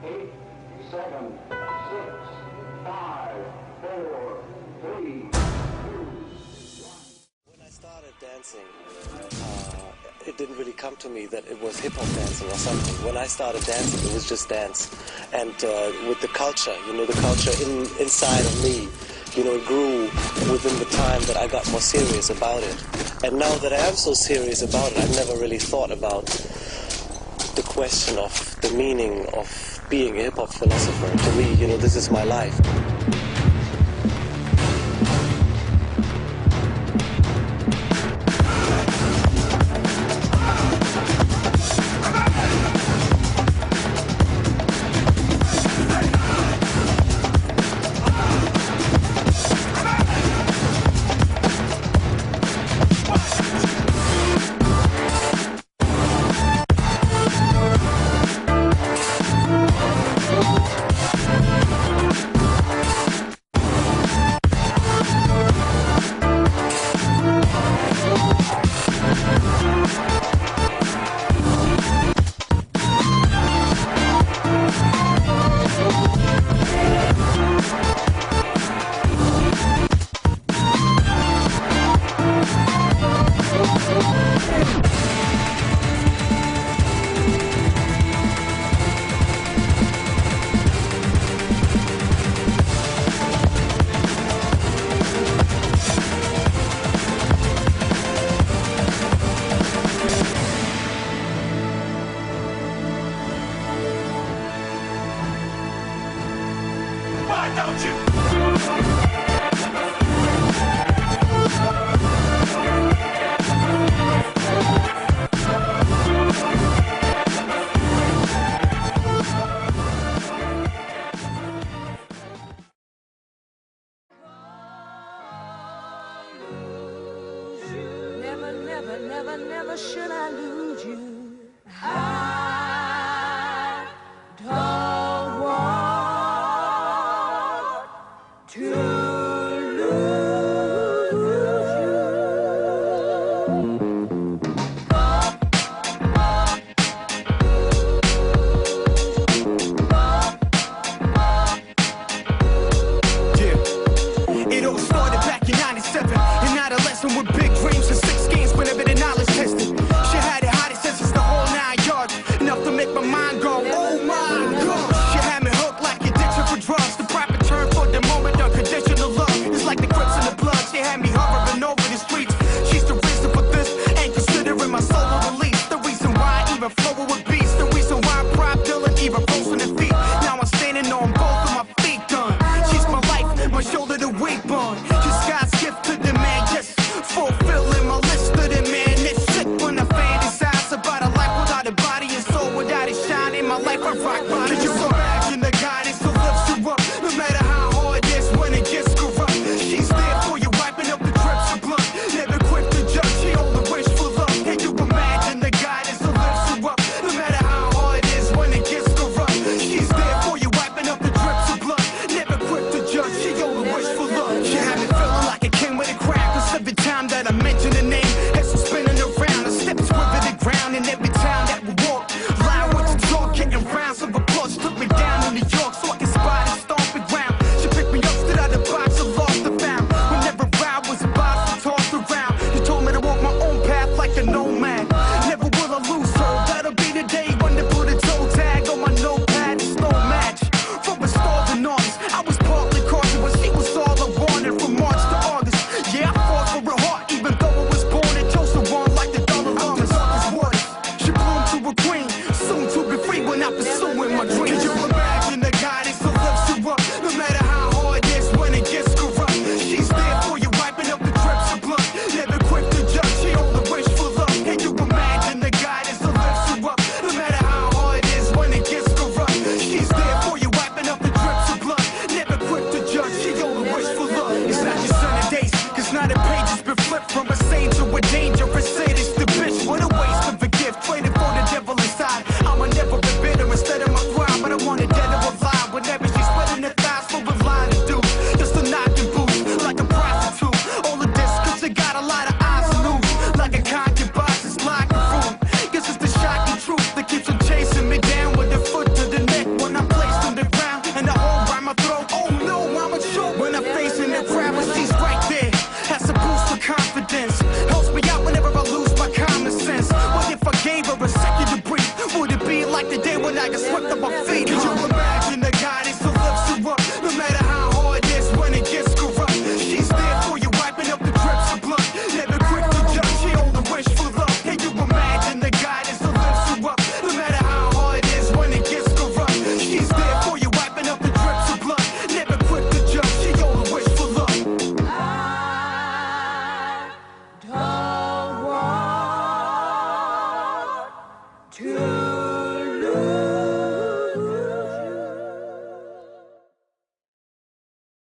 8, 7, 6, 5, 4, 3, 2, 1. When I started dancing, it didn't really come to me that it was hip-hop dancing or something. When I started dancing, it was just dance. And with the culture, the culture inside of me, it grew within the time that I got more serious about it. And now that I am so serious about it, I've never really thought about the question of the meaning of being a hip-hop philosopher. To me, this is my life. Why don't you?